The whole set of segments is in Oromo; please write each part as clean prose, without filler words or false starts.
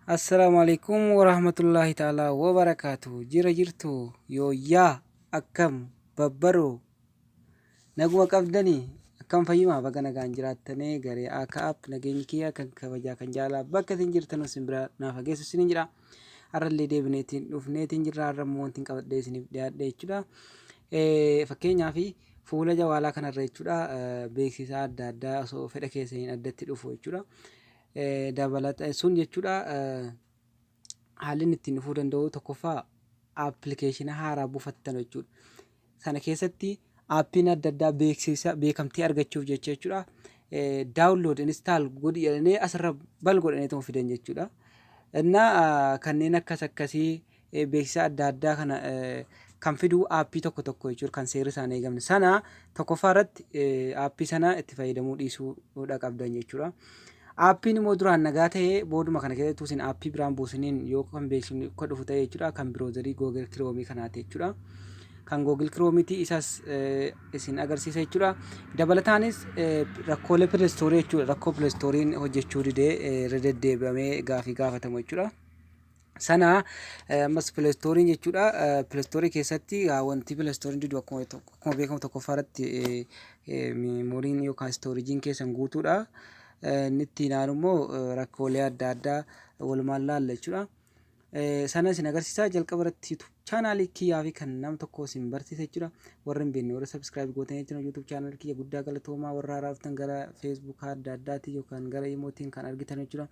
Assalamualaikum warahmatullahi ta'ala wabarakatuh. Jira jirtu yooyyaa akkam babbaroo naguma qabdanii akkam fayyuma baga nagaan jiraattanii garee akka app nageenyi kiyya kan kabajaa kan jaalaa bakka isin jirtan isin bira naaf hageessu isinin jira. Har'allee deebineetiin dhufneetiin jirra har'ammoo wantiin qabadhee isiniif dhiyaadhe jechuudha. Fakkeenyaaf fuula jawaalaa kanarra jechuudha beeksisa adda addaa osoo fedha keessaniin addatti dhufu jechuudha. Dabalata sun jechuudha haalli inni ittiin dhufuu danda'u tokkoffaa appilikeeshina haaraa buufattan jechuudha. Sana keessatti aappiin adda addaa beeksisa beekamtii argachuuf jechuudha. Daawunlood instaal godhi jedhanii asirra bal godhanii fidan jechuudha. Innaa kanneen akkasii beeksisa adda addaa kana kan fiduu aappii tokko tokko jechuudha kan seerri isaan eegamne sana tokkoffaa irratti aappii sana itti fayyadamuu dhiisuudha qabdan jechuudha. Aappiin immoo duraan nagaa ta'ee booduma kana keessatti isin aappii biraan buusaniin yoo kan beeksifni akka dhufu ta'e jechuudha kan biroozarii Google Chrome kanaati jechuudha. Kan Google Chrome isas isin agarsiisa jechuudha. Dabalataanis rakkoolee Play Store jechuudha. Rakkoo Play Storein hojjechuu didee irra deddeebi'amee gaafii gaafatamu jechuudha. Sana ammas Play Storein jechuudha. Play Store keessatti wanti Play Storein didu akkuma beekamu tokkoffaa irratti meemoriin yookaan stooreejiin keessan guutuudha. Nitti naan immoo rakkoolee adda addaa walumaan laalla jechuudha. Sana isin agarsiisaa jalqaba irratti YouTube chaanaalii kiyyaa fi kan nam tokko isin barsiisa jechuudha. Warra hin beekne warra subscribe gootanii jechuudha. YouTube chaanaalii kiyya guddaa galatoomaa warra haraaftan gara Facebook adda addaati yookaan gara imootiin kan argitan jechuudha.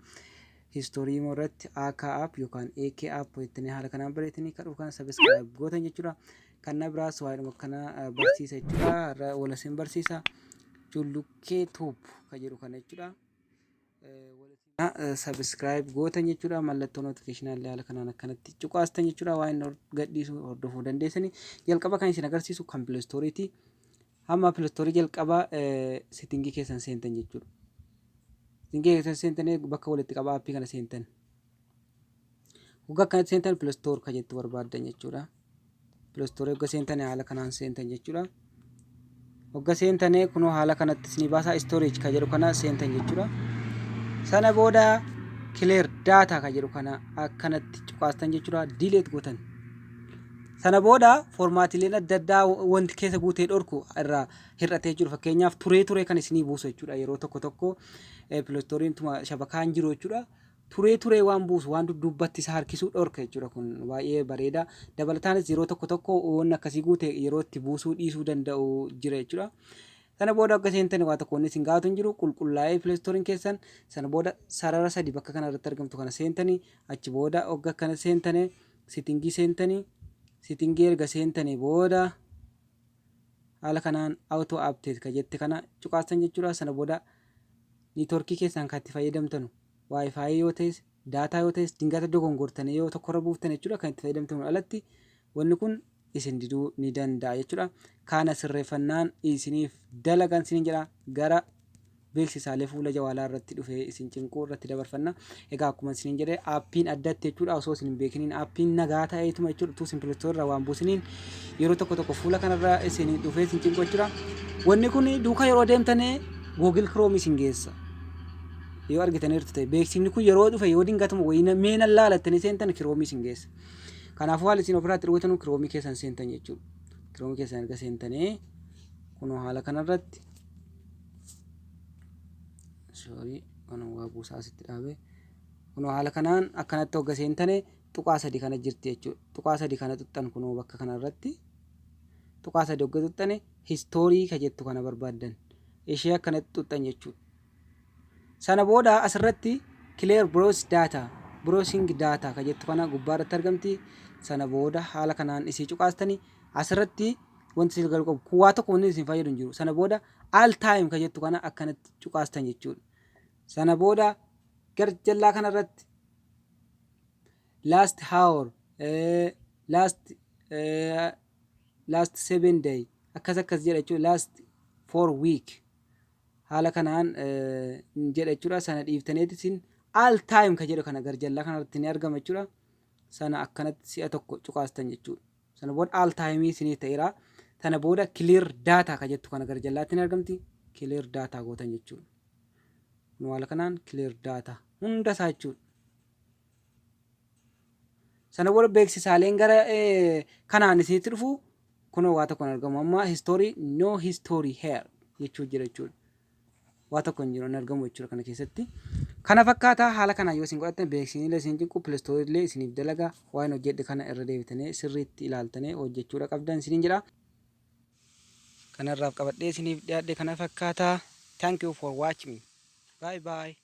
History immoo irratti AK app yookaan AK app jettanii haala kanaan bareetanii kan dhufu subscribe gootan jechuudha. Kan na biraas waa'ee kana barsiisa jechuudha. Wal isin barsiisa. Jullukkee tuub kan jedhu kana jechuudha. Subscribe gootan jechuudha. Mallattoo notification haala kanaan akkanatti cuqaastan jechuudha. Waan gadhiisu hordofuu dandeessanii jalqaba kan isin agarsiisu kan Play Storeeti. Hamma Play Store jalqaba settingii keessan seentan jechuudha. Settingii keessan seentanii bakka walitti qabaa aappii kana seentan. Waggaa akkanatti seentan Play Store kan jettu barbaaddan jechuudha. Play Store waggaa seentanii haala kanaan seentan jechuudha. Wagga seentanii kunoo haala kanatti isinii baasaa storage kan jedhu kana seentan jechuudha. Sana booda clear data kan jedhu kana akkanatti cuqaastan jechuudha. Delete gootan. Sana booda formaatiileen adda addaa wanti keessa guutee dhorku irraa hir'atee jiru. Fakkeenyaaf turee kan isinii buusu jechuudha. Yeroo tokko Play Storein shabakaan jiru jechuudha. Turee waan buusu waan duddubbatti isa harkisuu dhorka jechuudha. Kun baay'ee bareeda. Dabalataanis yeroo tokko waan akkasii guute yeroo itti buusuu dhiisuu danda'u jira jechuudha. Sana booda akka seentanii waa tokko isin gaafatu hin jiru qulqullaa'ee Play Storein keessan sana booda sarara sadi bakka kana irratti argamtu kana seentanii achi booda waggaa kana seentanii settingii seentanii settingii erga seentanii booda haala kanaan auto update kan jette kana cuqaastan jechuudha. Sana booda neetworkii keessan kan itti fayyadamtanu Wi-Fi yoo ta'es daataa yoo ta'es dingata dogongortanii yoo tokkorra buuftan jechuudha kan itti fayyadamtanu alatti wanni kun isin diduu ni danda'a jechuudha. Kana sirreeffannaan isiniif dalagan isin jedha gara beeksisaalee fuula jawaalaa irratti dhufee isin cinquu irratti dabarfanna. Egaa akkuma isin jedhee aappiin addatti jechuudha osoo isin beekiniin aappiin nagaa ta'eetuma jechuudha utuu isin Play Store irraa waan buusiniin yeroo tokko fuula kanarra isin dhufee isin cinqu jechuudha. Wanni kun duuka yeroo deemtanii Google Chrome isin geessa. Yoo argitaniirtu ta'e beeksifni kun yeroo dhufe yoo dingatamu wayina meena laalattanii seentan Chrome isin geessa. Kanaafuu haala isin ofirratti dhugootanu Chrome keessan seentan jechuudha. Chrome keessan erga seentanii kunoo haala kanarratti waa buusaa asitti dhaabee kunoo haala kanaan akkanatti hogga seentanii tuqaa sadi kana jirti jechuudha. Tuqaa sadi kana tuxxan kunoo bakka kanarratti tuqaa sadi hogga tuxxane history kan jettu kana barbaaddan ishee akkanatti tuxxan jechuudha. Sana booda asirratti clear browse data browsing data kan jettu kana gubbaarratti argamti. Sana booda haala kanaan isii cuqaastanii asirratti wanti isin galu qabu kuwaa tokko wanti isin fayyadu hin jiru. Sana booda all time kan jettu kana akkanatti cuqaastan jechuudha. Sana booda gara jallaa kanarratti last hour last 7 day akkas jedha jechuudha. Last 4 week haala kanaan jedha jechuudha. Sana dhiiftaniiti isin all time kan jedhu kana gara jallaa kanarratti ni argama jechuudha. Sana akkanatti si'a tokko cuqaastan jechuudha. Sana booda all time isinii ta'eera. Sana booda clear data kan jettu kana gara jallaatti ni argamti. Clear data gootan jechuudha. Haala kanaan clear data hunda isaa jechuudha. sana booda beeksisaaleen gara kanaan isinitti dhufu kunoo waa tokko argamu amma history no history here jechuu jira jechuudha. Waa tokko hin jiru argamu jechuudha kana keessatti. Kana fakkaata haala kana yoo isin godhattan beeksisni isin cinqu Play illee isiniif dalaga waan hojjedhe kana irra deebitanii sirriitti ilaaltanii hojjechuudha qabdan isiniin jedha. Kanarraaf qabadhee isiniif dhiyaadhe kana fakkaata. Thank you for watching. Bye bye.